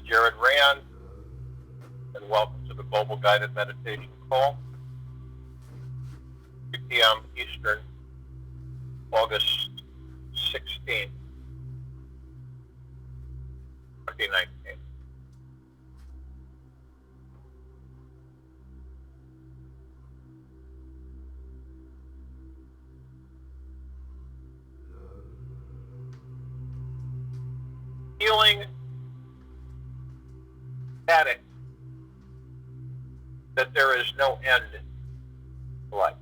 Jared Rand, and welcome to the Global Guided Meditation Call, 3 p.m. Eastern, August 16, 2019. Feeling static, that there is no end to life.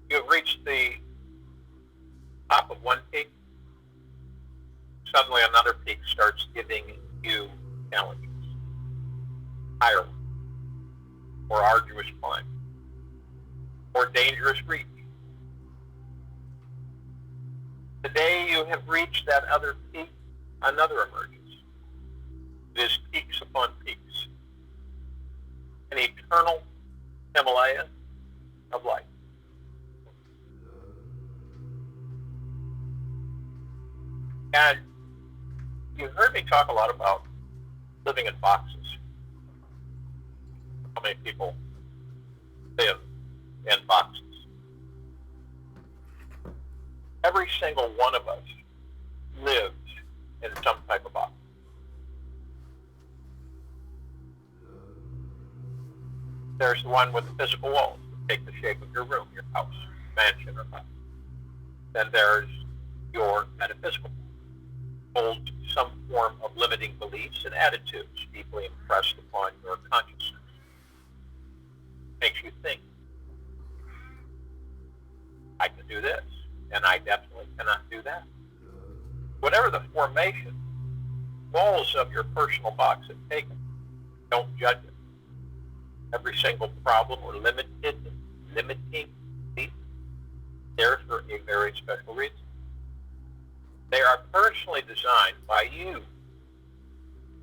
You've reached the top of one peak. Suddenly another peak starts giving you challenges. Higher, more arduous climb, more dangerous reach. The day you have reached that other peak, another emerges. It is peaks upon peaks. An eternal Himalaya of light. And you've heard me talk a lot about living in boxes. How many people live in boxes? Every single one of us lives in some type of box. There's the one with the physical walls that take the shape of your room, your house, mansion, or hut. Then there's your metaphysical, holds some form of limiting beliefs and attitudes deeply impressed upon your consciousness. Makes you think, I can do this, and I definitely cannot do that. Whatever the formation, walls of your personal box have taken, don't judge it. Every single problem or limiting belief there for a very special reason. They are personally designed by you to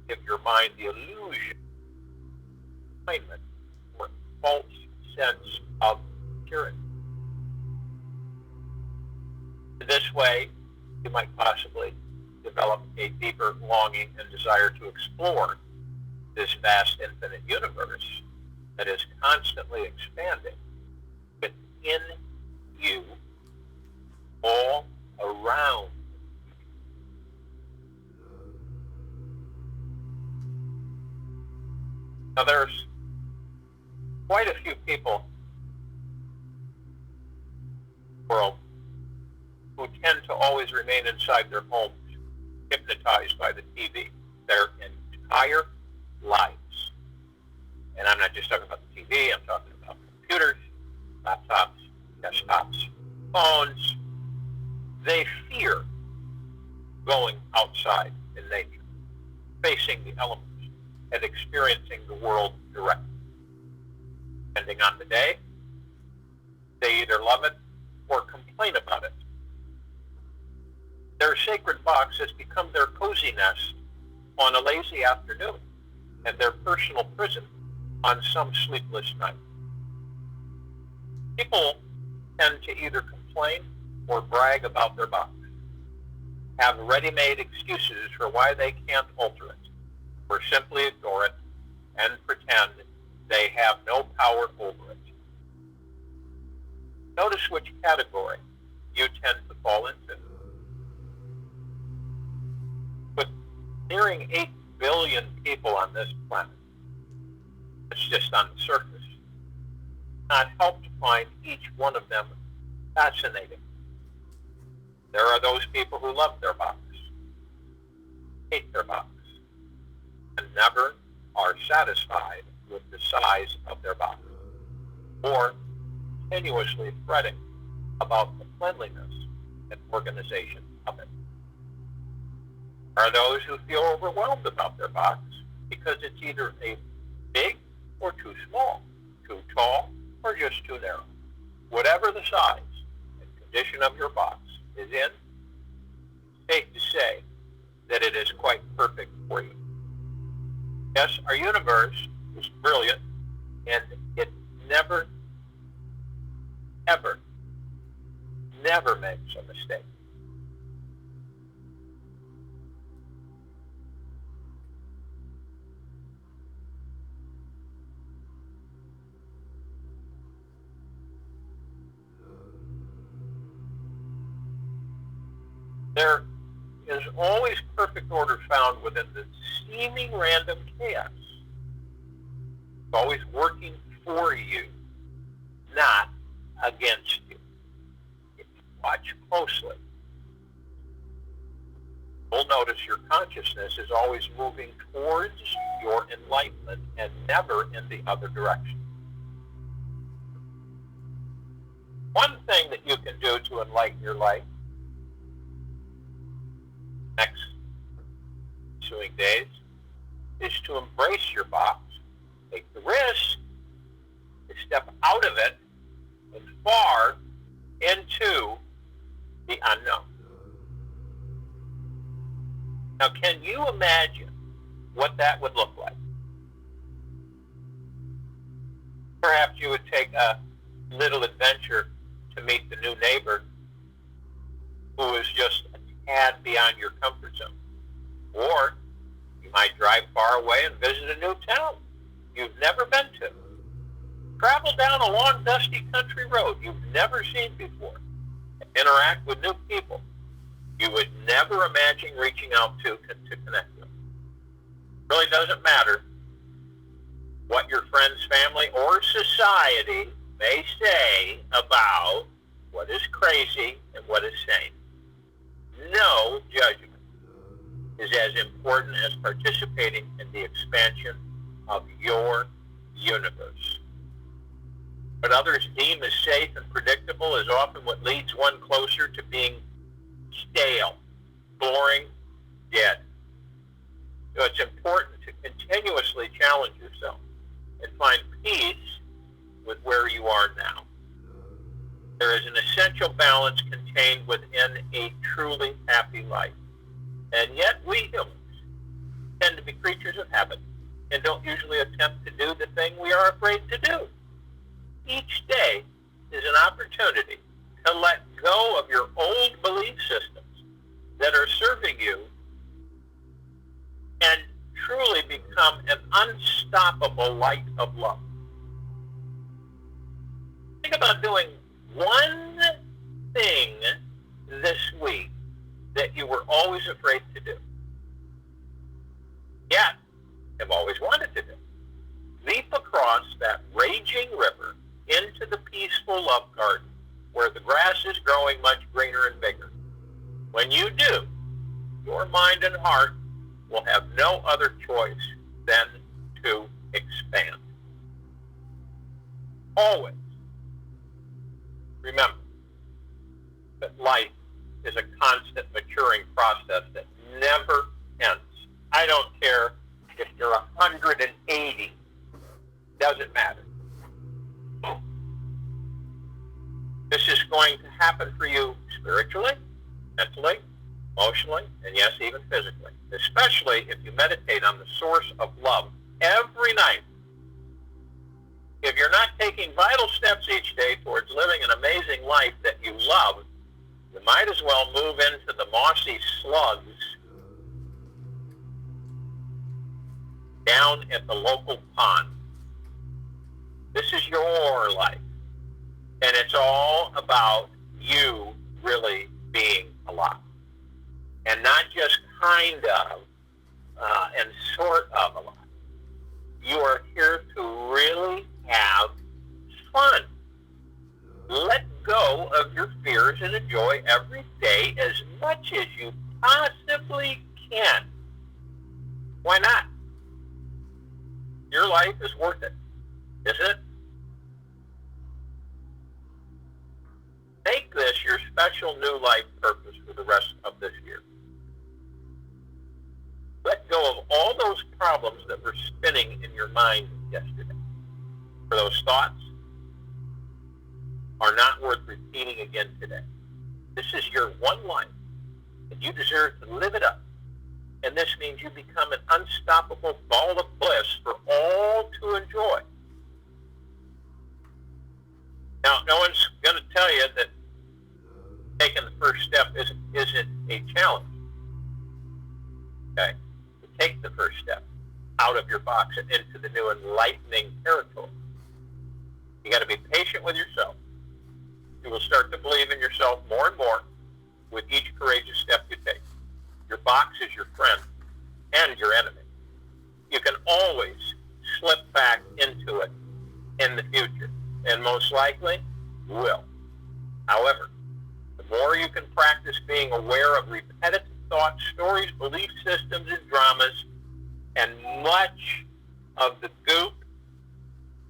give your mind the illusion, alignment, or false sense of security. In this way, you might possibly develop a deeper longing and desire to explore this vast infinite universe that is constantly expanding within you, all around. Now there's quite a few people in the world who tend to always remain inside their homes, hypnotized by the TV, their entire lives. And I'm not just talking about the TV, I'm talking about computers, laptops, desktops, phones. They fear going outside in nature, facing the elements, and experiencing the world directly. Depending on the day, they either love it or complain about it. Their sacred box has become their cozy nest on a lazy afternoon and their personal prison on some sleepless night. People tend to either complain or brag about their box, have ready-made excuses for why they can't alter it, or simply ignore it and pretend they have no power over it. Notice which category you tend to fall into. With nearing 8 billion people on this planet, it's just on the surface, not help to find each one of them fascinating. There are those people who love their box, hate their box, and never are satisfied with the size of their box, or continuously fretting about the cleanliness and organization of it. There are those who feel overwhelmed about their box because it's either a big or too small, too tall or just too narrow. Whatever the size and condition of your box is in, it's safe to say that it is quite perfect for you. Yes, our universe is brilliant, and it never makes a mistake. There is always perfect order found within the seeming random chaos. It's always working for you, not against you. If you watch closely, you'll notice your consciousness is always moving towards your enlightenment and never in the other direction. One thing that you can do to enlighten your life next ensuing days is to embrace your box, take the risk, to step out of it and far into the unknown. Now, can you imagine what that would look like? Perhaps you would take a little adventure to meet the new neighbor who is just a tad beyond your comfort zone. Or you might drive far away and visit a new town you've never been to. Travel down a long, dusty country road you've never seen before. Interact with new people you would never imagine reaching out to connect with. It really doesn't matter what your friends, family, or society may say about what is crazy and what is sane. No judgment is as important as participating in the expansion of your universe. What others deem as safe and predictable is often what leads one closer to being stale, boring, dead. So it's important to continuously challenge yourself and find peace with where you are now. There is an essential balance contained within a truly happy life. And yet we humans tend to be creatures of habit and don't usually attempt to do the thing we are afraid to do. Each day is an opportunity to let go of your old belief systems that are serving you and truly become an unstoppable light of love. Think about doing one thing this week that you were always afraid to do, yet have always wanted to do. Leap across that raging river into the peaceful love garden where the grass is growing much greener and bigger. When you do, your mind and heart will have no other choice than to expand. Always remember that life is a constant maturing process that never ends. I don't care if you're 180. Doesn't matter. This is going to happen for you spiritually, mentally, emotionally, and yes, even physically. Especially if you meditate on the source of love every night. If you're not taking vital steps each day towards living an amazing life that you love, you might as well move into the mossy slugs down at the local pond. This is your life. And it's all about you really being alive. And not just kind of and sort of alive. You are here to really have fun. Let go of your fears and enjoy every day as much as you possibly can. Why not? Your life is worth it, isn't it? Make this your special new life purpose for the rest of this year. Let go of all those problems that were spinning in your mind yesterday. For those thoughts are not worth repeating again today. This is your one life, and you deserve to live it up. And this means you become an unstoppable ball of bliss for all to enjoy. Now, no one's going to tell you that taking the first step isn't a challenge. Okay? To take the first step out of your box and into the new enlightening territory. You got to be patient with yourself. You will start to believe in yourself more and more, with each courageous step you take. Your box is your friend and your enemy. You can always slip back into it in the future, and most likely will. However, the more you can practice being aware of repetitive thoughts, stories, belief systems, and dramas, and much of the goop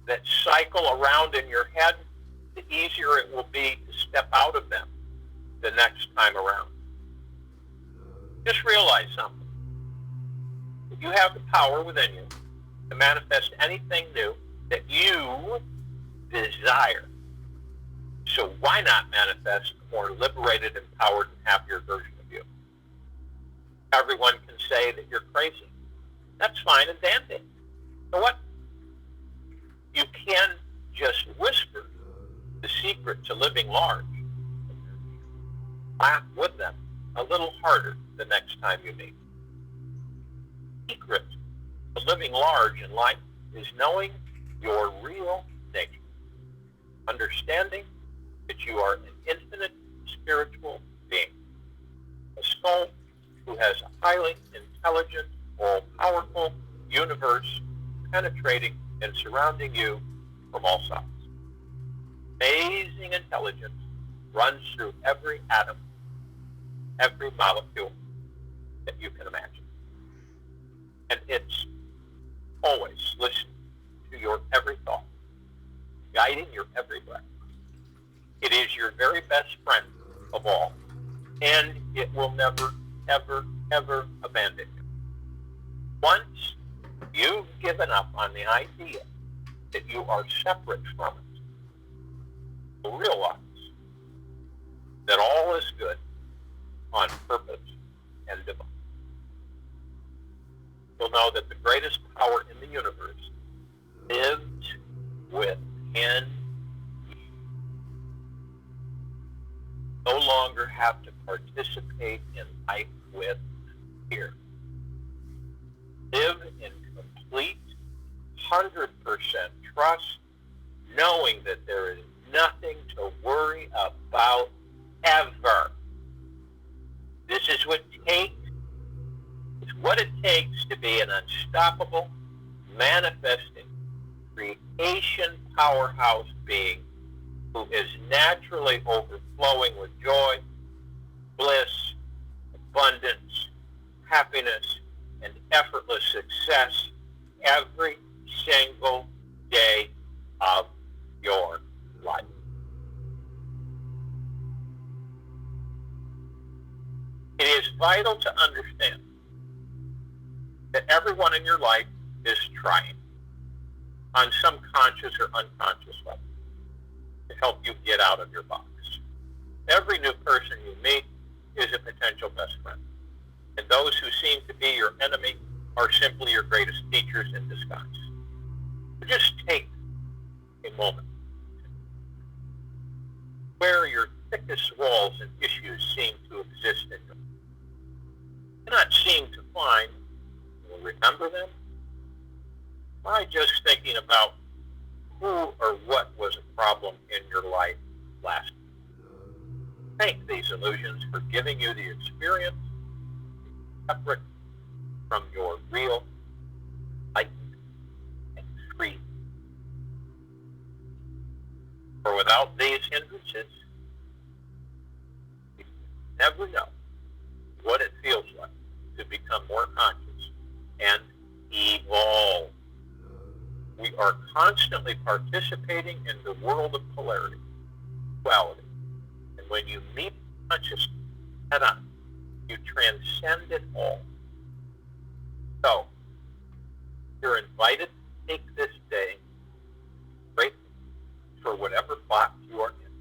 that cycle around in your head, the easier it will be to step out of them the next time around. Just realize something. That you have the power within you to manifest anything new that you desire. So why not manifest a more liberated, empowered, and happier version of you? Everyone can say that you're crazy. That's fine and dandy. You know what? You can just whisper the secret to living large. Laugh with them a little harder the next time you meet. The secret to living large in life is knowing your real nature. Understanding that you are an infinite spiritual being. A soul who has a highly intelligent, all-powerful universe penetrating and surrounding you from all sides. Amazing intelligence runs through every atom, every molecule that you can imagine. And it's always listening to your every thought, guiding your every breath. It is your very best friend of all, and it will never, ever, ever abandon you. Once you've given up on the idea that you are separate from it, you'll realize that all is good on purpose and divine. You'll know that the greatest power in the universe lives within you. No longer have to participate in life with fear. Live in complete 100% trust, knowing that there is nothing to worry about ever. This is what it takes to be an unstoppable, manifesting, creation powerhouse being who is naturally overflowing with joy, bliss, abundance, happiness, and effortless success every single day of your life. It is vital to understand that everyone in your life is trying on some conscious or unconscious level to help you get out of your box. Every new person you meet is a potential best friend. And those who seem to be your enemy are simply your greatest teachers in disguise. So just take a moment where your thickest walls and issues seem to exist in you. You cannot seem to find or remember them by just thinking about who or what was a problem in your life last week. Thank these illusions for giving you the experience separate from your real, enlightened, and free. For without these hindrances, you never know what it feels like to become more conscious and evolve. We are constantly participating in the world of polarity, duality. And when you meet consciousness head on, you transcend it all. So, you're invited to take this day grateful for whatever box you are in,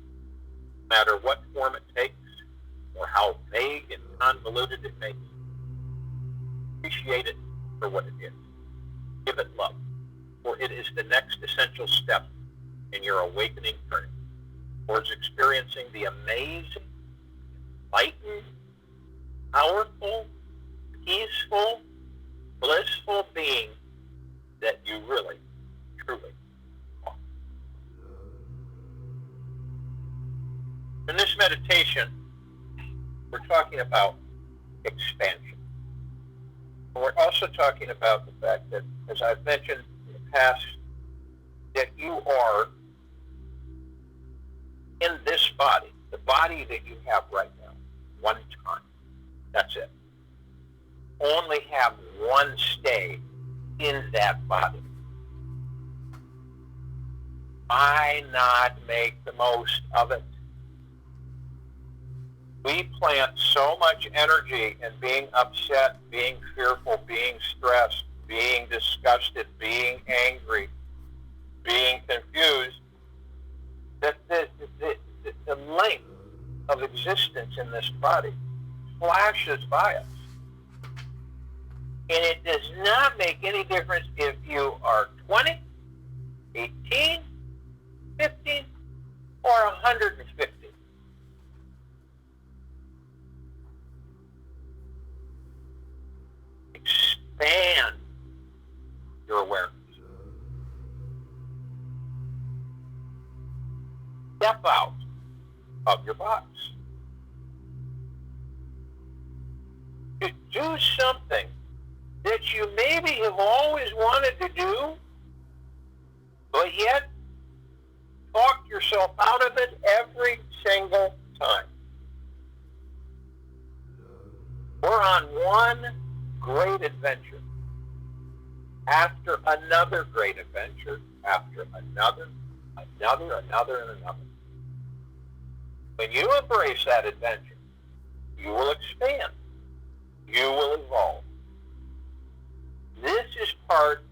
no matter what form it takes or how vague and convoluted it may be. Appreciate it for what it is. Give it love, for it is the next essential step in your awakening journey towards experiencing the amazing, enlightened, powerful, peaceful, blissful being that you really, truly are. In this meditation, we're talking about expansion. We're also talking about the fact that, as I've mentioned in the past, that you are in this body, the body that you have right now, one time. That's it. Only have one stay in that body. Why not make the most of it? We plant so much energy in being upset, being fearful, being stressed, being disgusted, being angry, being confused, that the length of existence in this body flashes by us. And it does not make any difference if you are 20, 18, 15, or 150. Expand your awareness. Step out of your box. To do something that you maybe have always wanted to do, but yet talk yourself out of it every single time. We're on one great adventure after another great adventure, after another, and another. When you embrace that adventure, you will expand. You will evolve. This is part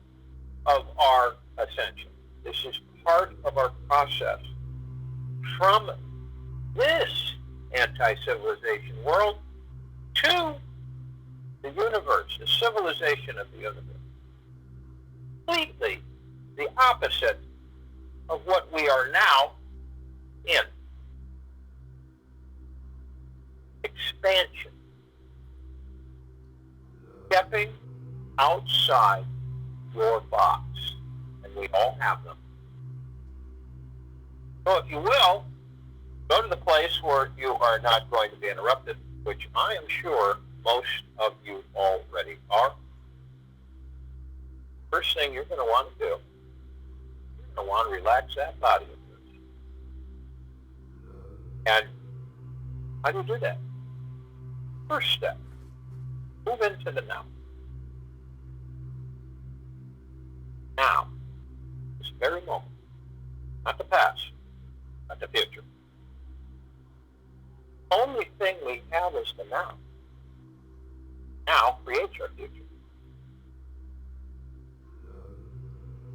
of our ascension. This is part of our process from this anti-civilization world to the universe, the civilization of the universe. Completely the opposite of what we are now in. Expansion. Stepping outside your box. And we all have them. So if you will, go to the place where you are not going to be interrupted, which I am sure most of you already are. First thing you're going to want to do, you're going to want to relax that body of yours. And how do you do that? First step, move into the now. Now, this very moment, not the past, not the future. The only thing we have is the now. Now creates our future.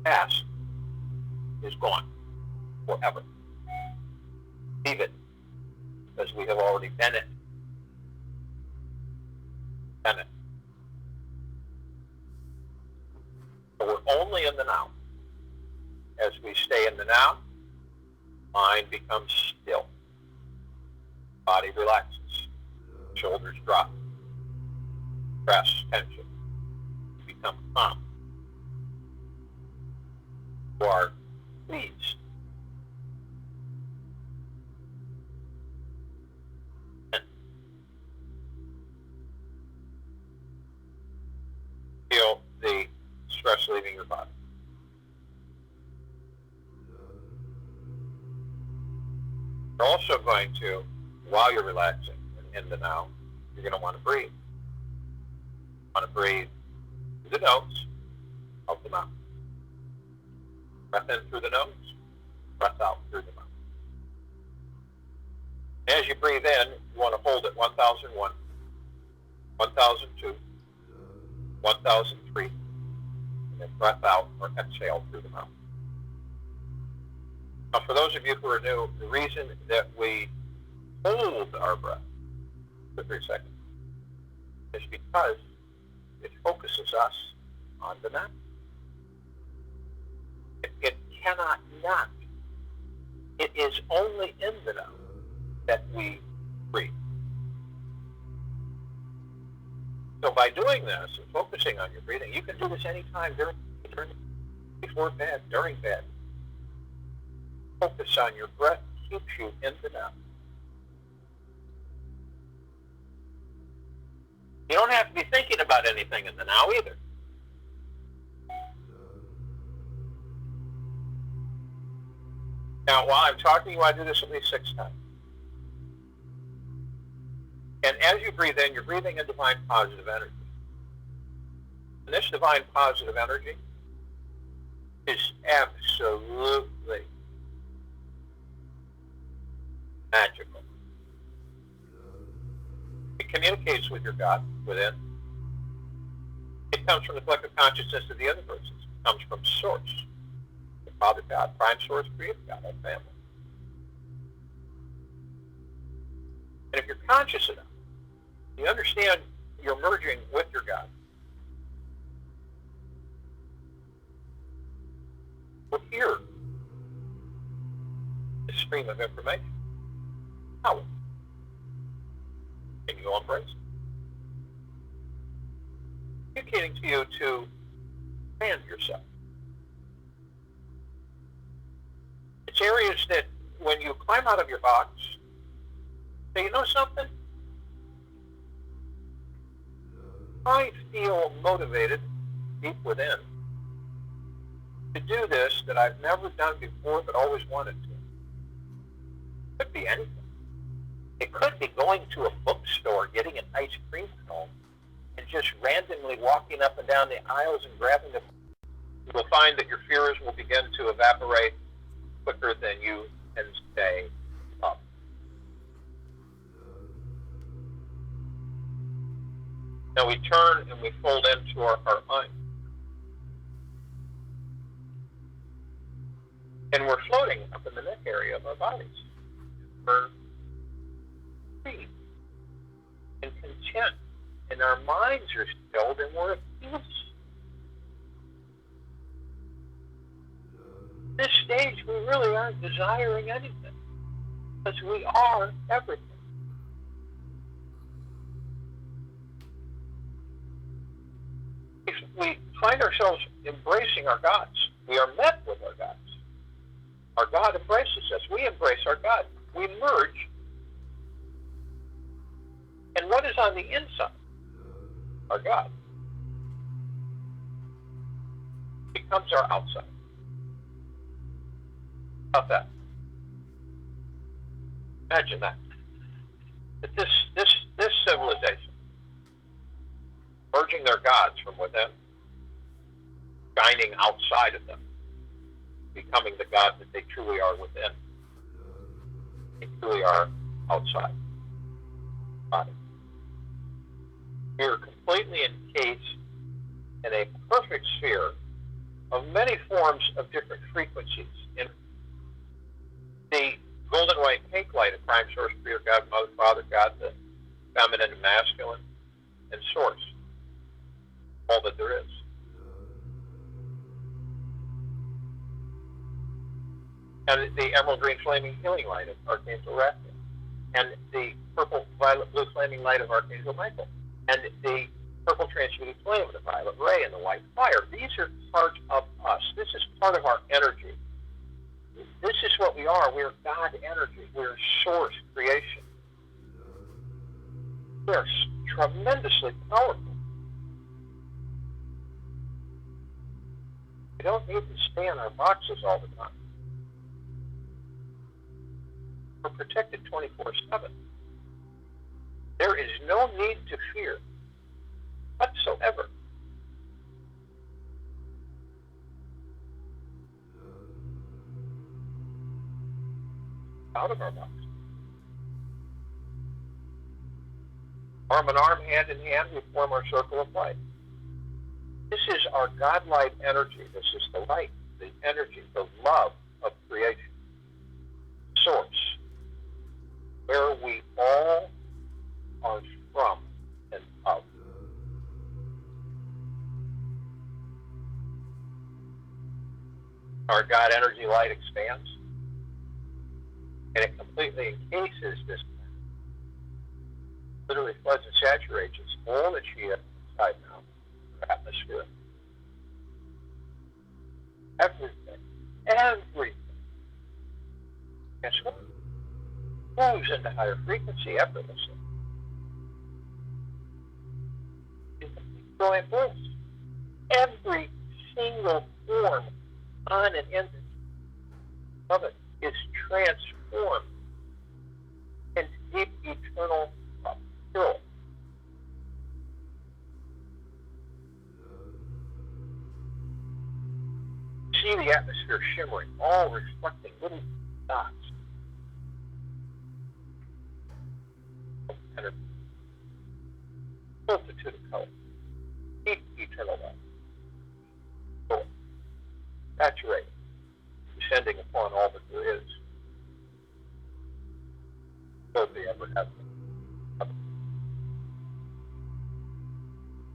Past is gone forever. Leave it, because we have already been it. So we're only in the now. As we stay in the now, mind becomes still. Body relaxes. Shoulders drop. Stress, tension. You become calm. You are pleased. Feel the stress leaving your body. You're also going to, while you're relaxing and in the now, you're going to want to breathe. You want to breathe through the nose, out the mouth. Breath in through the nose, breath out through the mouth. As you breathe in, you want to hold at 1001, 1002, 1003, and then breath out or exhale through the mouth. Now, for those of you who are new, the reason that we hold our breath for 3 seconds is because it focuses us on the now. It cannot not. It is only in the now that we breathe. So by doing this and focusing on your breathing, you can do this anytime before bed, during bed. Focus on your breath keeps you in the now. You don't have to be thinking about anything in the now either. Now, while I'm talking, you want to do this at least 6 times. And as you breathe in, you're breathing in divine positive energy. And this divine positive energy is absolutely magical. It communicates with your God within. It comes from the collective consciousness of the universe. It comes from Source, the Father God, Prime Source, Creator God, our family. And if you're conscious enough, you understand you're merging with your God. Well, hear the stream of information. How? Can you embrace it? Communicating to you to expand yourself. It's areas that when you climb out of your box, say, you know something? I feel motivated deep within to do this that I've never done before but always wanted to. It could be anything. It could be going to a bookstore, getting an ice cream cone, and just randomly walking up and down the aisles and grabbing them. You will find that your fears will begin to evaporate quicker than you can stay up. Now we turn and we fold into our heart mind. And we're floating up in the neck area of our bodies. We're free and content. And our minds are stilled and we're at peace. At this stage, we really aren't desiring anything. Because we are everything. If we find ourselves embracing our gods, we are met with our gods. Our God embraces us. We embrace our God. We merge. And what is on the inside? Our God becomes our outside. How about that? Imagine that. That this civilization, merging their gods from within, shining outside of them, becoming the God that they truly are within. They truly are outside. Body. We are completely encased in a perfect sphere of many forms of different frequencies. In the golden, white, pink light of Prime Source, Creator God, Mother, Father God, the feminine and masculine, and Source. All that there is. And the emerald green flaming healing light of Archangel Raphael. And the purple, violet, blue flaming light of Archangel Michael. And the purple transmuting flame of the violet ray and the white fire. These are part of us. This is part of our energy. This is what we are. We are God energy. We are source creation. We are tremendously powerful. We don't need to stay in our boxes all the time. We're protected 24/7. There is no need to fear whatsoever. Out of our box. Arm in arm, hand in hand, we form our circle of light. This is our God-light energy. This is the light, the energy, the love of creation. Source. Where we all are from and of. Our God energy light expands, and it completely encases this planet. Literally floods and saturates all that she has inside now, her atmosphere. Everything. Guess what? Moves into higher frequency effortlessly. So at once, every single form on and in of it is transformed into deep eternal pure. See the atmosphere shimmering, all reflecting little dots. And a multitude of colors. Deep eternal light. So, saturated, descending upon all that there is. So they ever have been.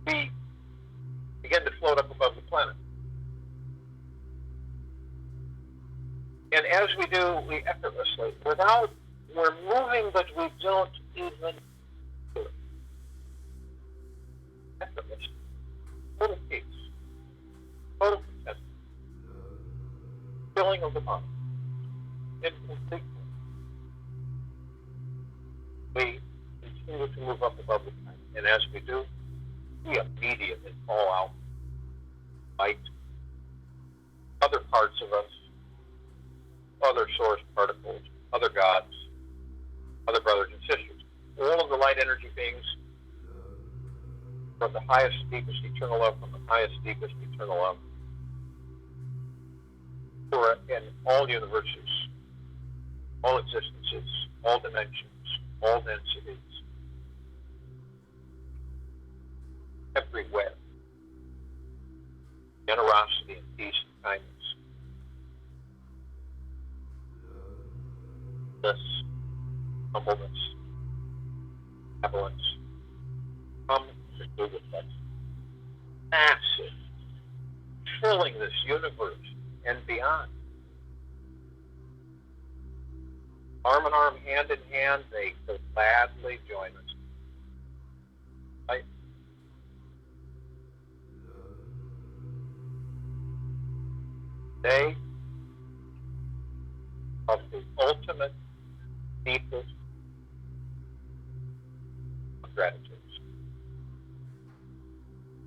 We begin to float up above the planet. And as we do, we effortlessly, we're moving, but we don't even do it. Effortlessly. Total peace. Total contentment. Filling of the mind. Incomplete. We continue to move up above the planet. And as we do, we immediately call out light, other parts of us, other source particles, other gods, other brothers and sisters. All of the light energy beings from the highest, deepest eternal love, from the highest, deepest eternal love, who are in all universes, all existences, all dimensions, all densities, everywhere. Generosity and peace and kindness. This humbleness, benevolence, come to do with us. Massive, filling this universe and beyond. Arm in arm, hand in hand, they gladly join us. Right? They of the ultimate, deepest of gratitude.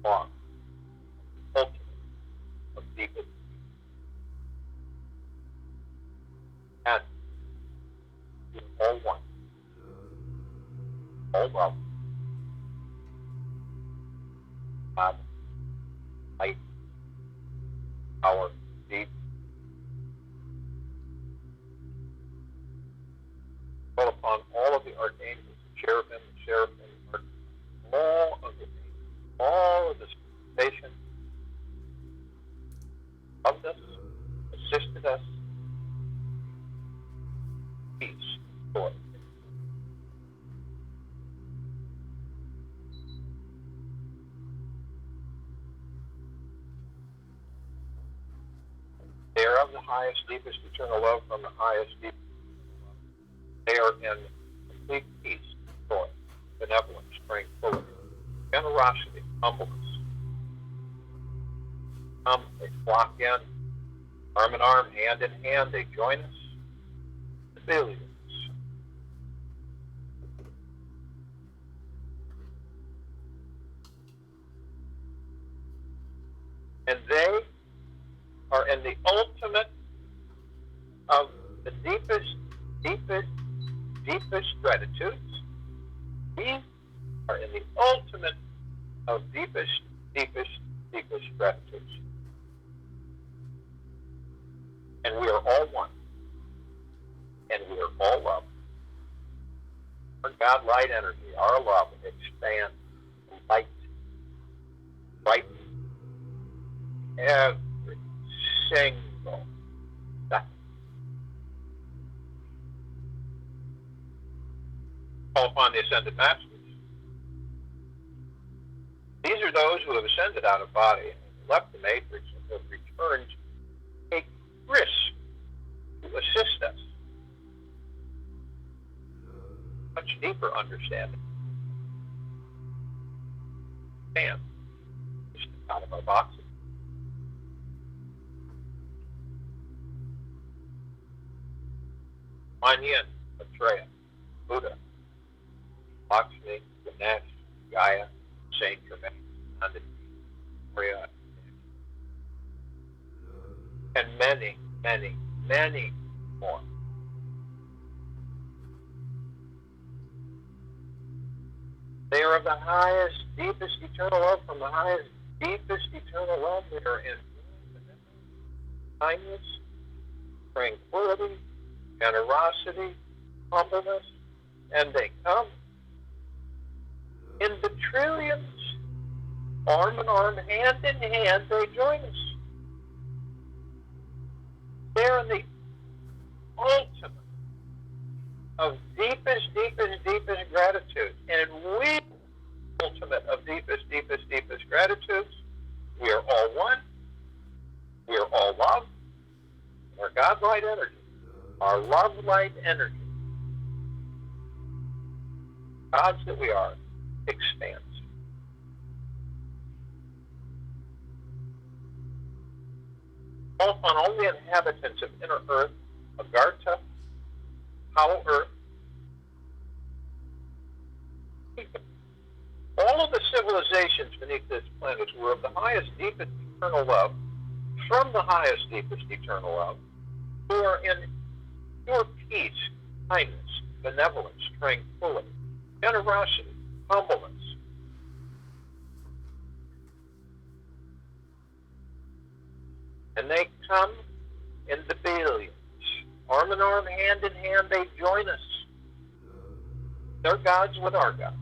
Long, ultimate of deepest. And all one, all love, God, light, power, deep. Call upon all of the archangels, the cherubim, all of the angels, all of the station, loved us, assisted us, peace, joy. They are of the highest, deepest eternal love from the highest, deepest. They are in complete peace, joy, benevolence, tranquility, generosity, humbleness. Come, they flock in, arm in arm, hand in hand, they join us. The billions. And they are in the ultimate of the deepest, deepest gratitudes. We are in the ultimate of deepest gratitudes. And we are all one. And we are all love. Our God light energy, our love, expands, light, brighten every single second. Call upon the ascended masters. These are those who have ascended out of body and left the matrix and have returned to take risks to assist us. Much deeper understanding. And just out of our boxes. Kuan Yin, Maitreya, Buddha, Lakshmi, Ganesh, Gaia, Saint Germain, on the Gloria, and many, many, many more. They are of the highest, deepest eternal love, from the highest, deepest eternal love. They are in kindness, tranquility, generosity, humbleness, and they come in the trillions, arm in arm, hand in hand, they join us. They're in the ultimate of deepest, deepest, deepest gratitude. And we, ultimate of deepest, deepest, deepest gratitudes, we are all one, we are all love, our God light energy, our love light energy, gods that we are, expands. Call upon all the inhabitants of inner earth, Agartha, Hollow Earth, all of the civilizations beneath this planet were of the highest, deepest eternal love, from the highest, deepest eternal love, who are in pure peace, kindness, benevolence, tranquility, generosity, humbleness. And they come in the billions. Arm in arm, hand in hand, they join us. They're gods with our gods.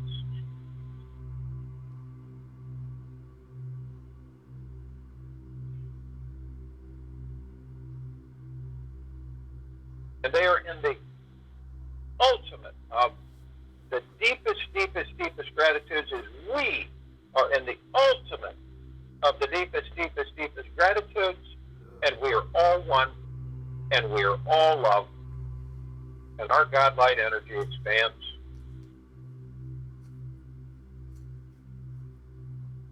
And they are in the ultimate of the deepest, deepest, deepest gratitudes, as we are in the ultimate of the deepest, deepest, deepest gratitudes, and we are all one, and we are all love, and our God light energy expands.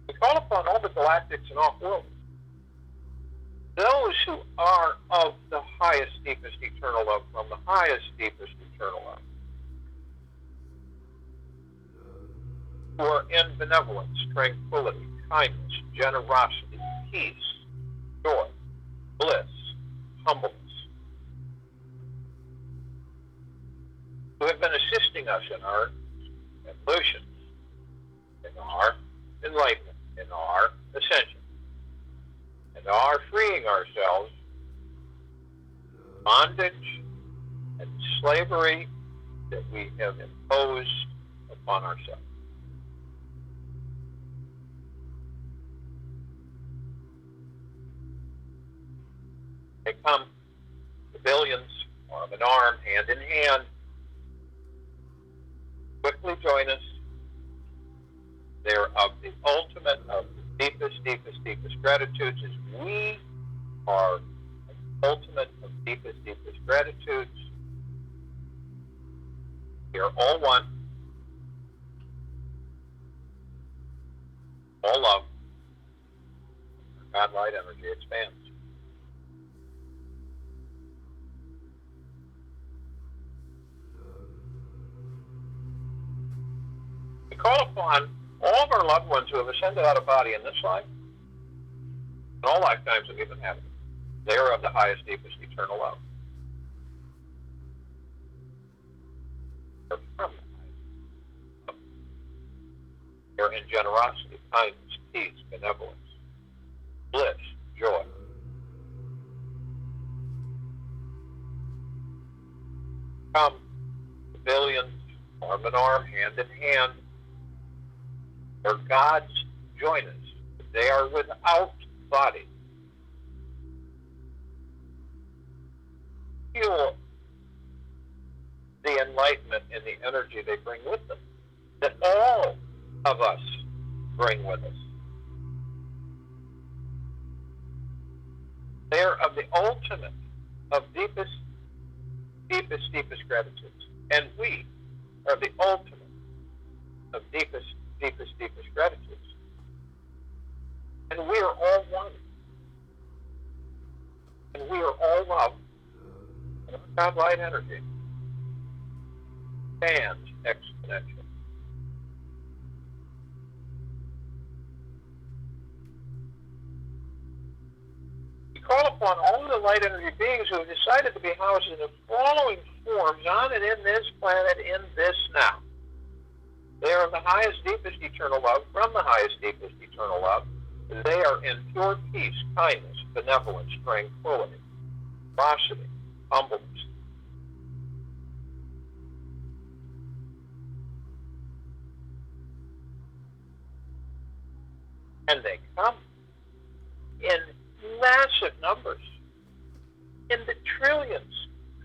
We call upon all the galactics and off-world, those who are of the highest, deepest eternal love, from the highest, deepest eternal love, who are in benevolence, tranquility, kindness, generosity, peace, joy, bliss, humbleness, who have been assisting us in our evolution, in our enlightenment, in our ascension, and our freeing ourselves from bondage and slavery that we have imposed upon ourselves. They come, the billions, arm in arm, hand in hand, quickly join us. They're of the ultimate of the deepest, deepest, deepest gratitudes, as we are the ultimate of deepest, deepest gratitudes. We are all one, all love. God light energy expands. We call upon all of our loved ones who have ascended out of body in this life, and all lifetimes that we've inhabited. They are of the highest, deepest eternal love. They're from the highest love. They're in generosity, kindness, peace, benevolence, bliss, joy. Come, the billions, arm in arm, hand in hand. Their gods join us. They are without body. Fuel the enlightenment and the energy they bring with them, that all of us bring with us. They are of the ultimate of deepest, deepest, deepest gratitudes. And we are the ultimate of deepest, deepest, deepest gratitudes. And we are all one. And we are all love. And our God light energy stands exponential. upon all of the light energy beings who have decided to be housed in the following forms on and in this planet, in this now. They are the highest, deepest eternal love, from the highest, deepest eternal love. They are in pure peace, kindness, benevolence, tranquility, generosity, humbleness. And they come in massive numbers, in the trillions,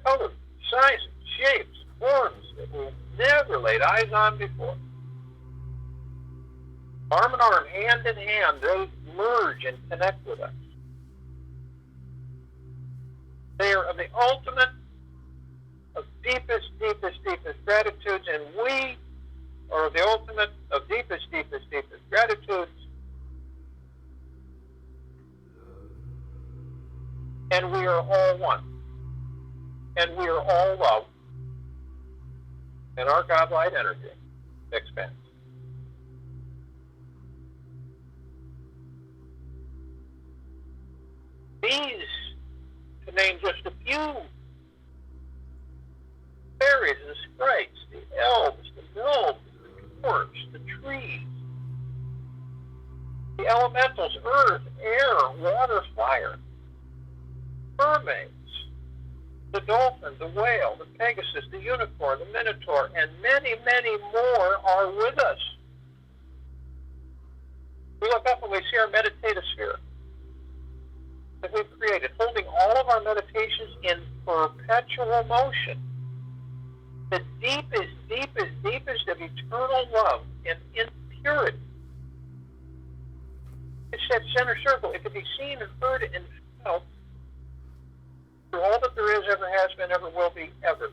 colors, sizes, shapes, forms that we've never laid eyes on before. Arm in arm, hand in hand, they merge and connect with us. They are of the ultimate, of deepest, deepest, deepest gratitudes, and we are of the ultimate, of deepest, deepest, deepest gratitudes. And we are all one. And we are all love. And our God light energy expands. These, to name just a few, fairies and sprites, the elves, the gnomes, the dwarfs, the trees, the elementals, earth, air, water, fire, mermaids, the dolphin, the whale, the pegasus, the unicorn, the minotaur, and many, many more are with us. We look up and we see our meditative sphere that we've created, holding all of our meditations in perpetual motion. The deepest, deepest, deepest of eternal love and in purity. It's that center circle. It can be seen and heard and felt through all that there is, ever has been, ever will be, ever.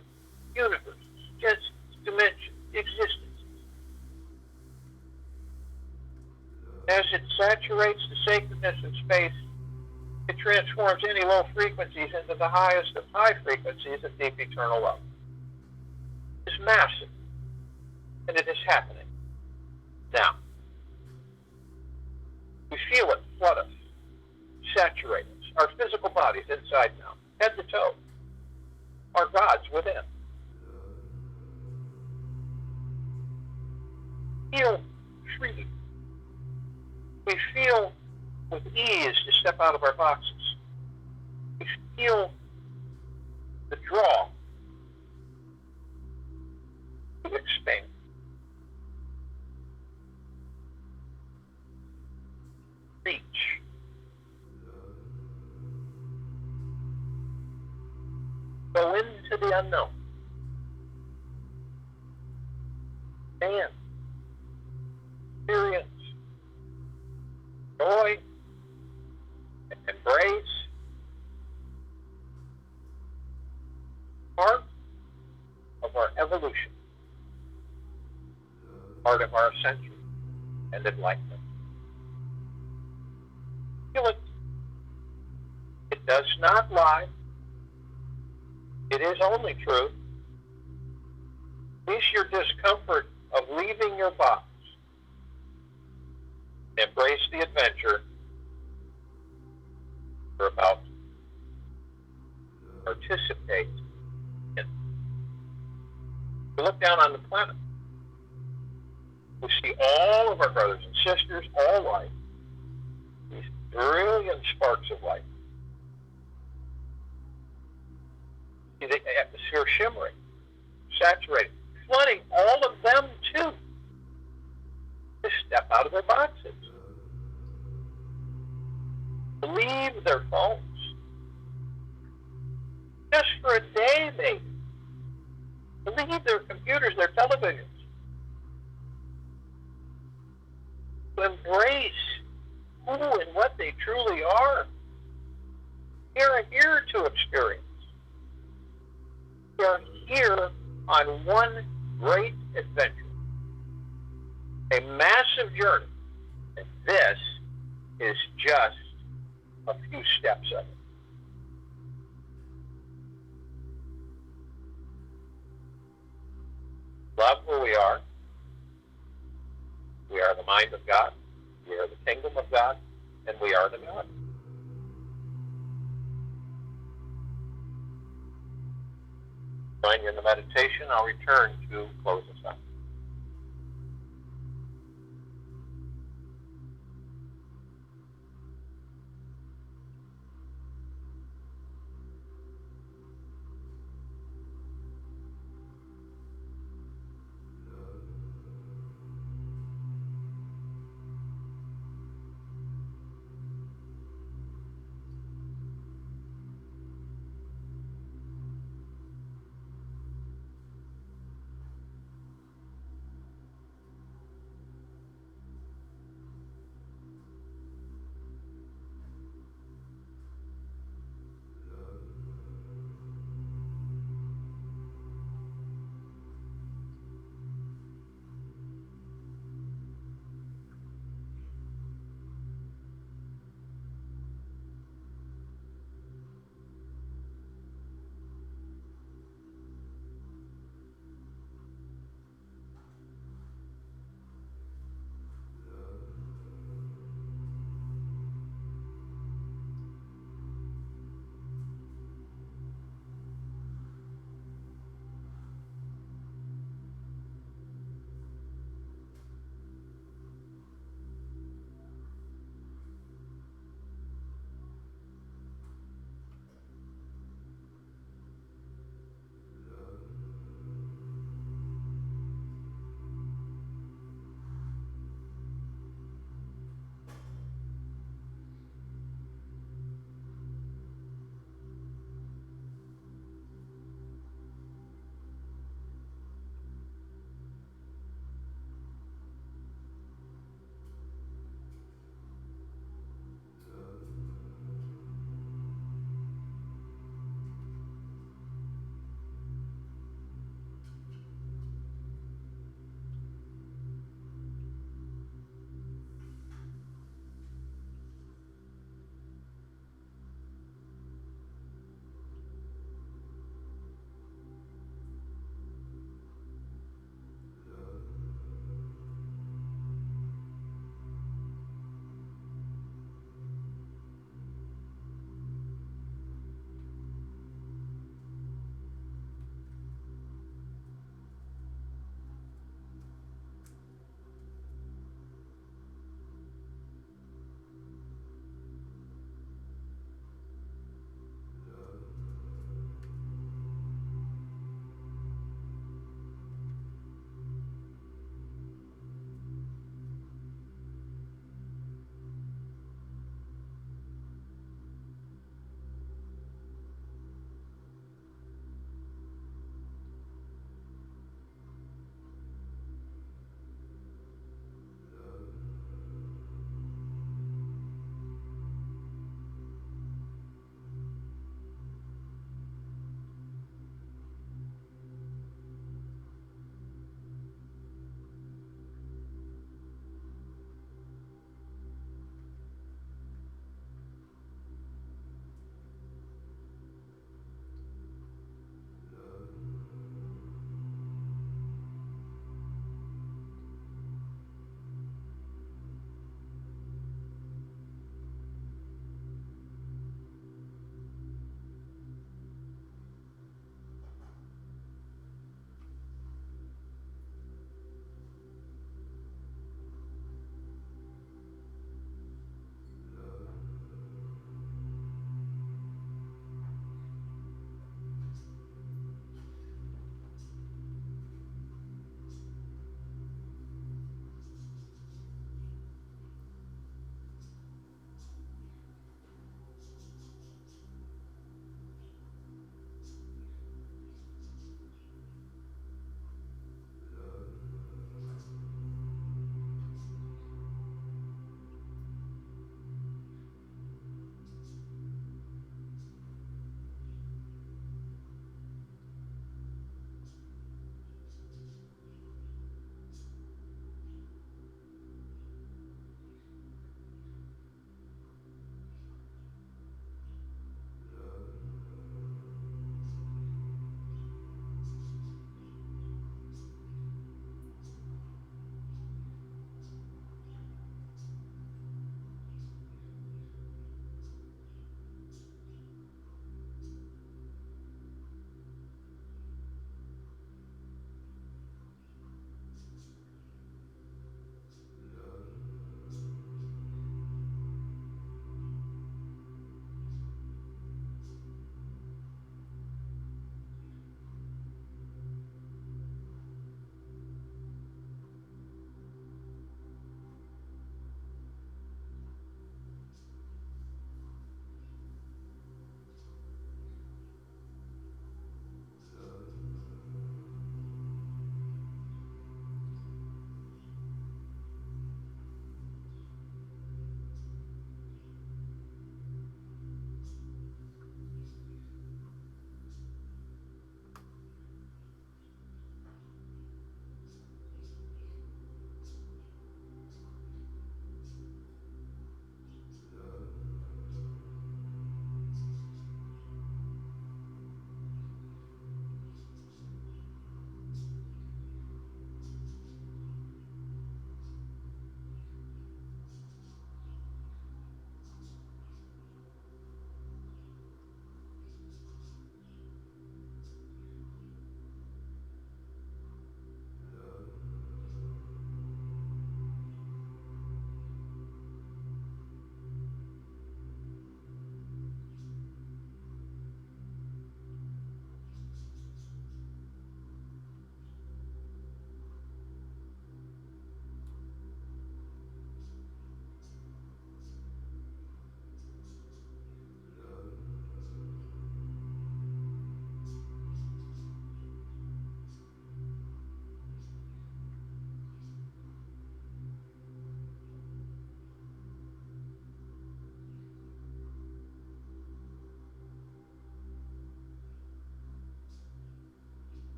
Universe, just dimension, existence. As it saturates the sacredness of space, it transforms any low frequencies into the highest of high frequencies of deep eternal love. It's massive, and it is happening now. We feel it flood us, saturate us, our physical bodies inside now, head to toe, our gods within. Feel free. We feel with ease to step out of our boxes. We feel the draw to expand. Reach. Go into the unknown. And experience joy, embrace, part of our evolution, part of our ascension and enlightenment. Feel it. It does not lie. It is only truth. Release your discomfort of leaving your box. Embrace the adventure you're about to participate in. We look down on the planet. We see all of our brothers and sisters, all light, these brilliant sparks of light. See the atmosphere shimmering, saturating, flooding all of them too. To step out of their boxes. To leave their phones. Just for a day, maybe. To leave their computers, their televisions. To embrace who and what they truly are. We are here to experience. We are here on one great adventure. A massive journey. And this is just a few steps of it. Love who we are. We are the mind of God. We are the kingdom of God. And we are the God. join you in the meditation. I'll return to close us up.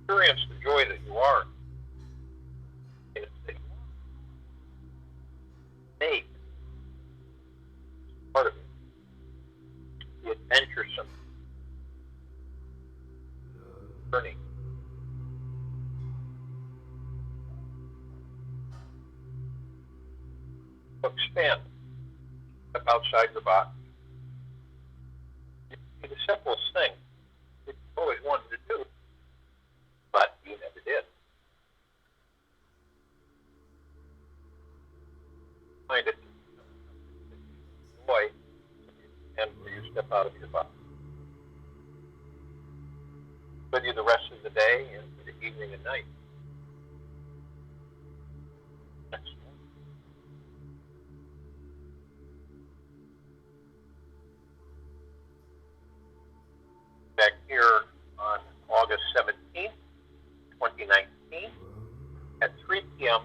experience the joy that you are. It's that you make part of it. The adventuresome journey. Expand. Step outside your box. It's the simplest thing that you've always wanted to do, but you never did. Find it joy and where you step out of your box. With you the rest of the day and for the evening and night. Back here on August 17th, 2019 at 3 p.m.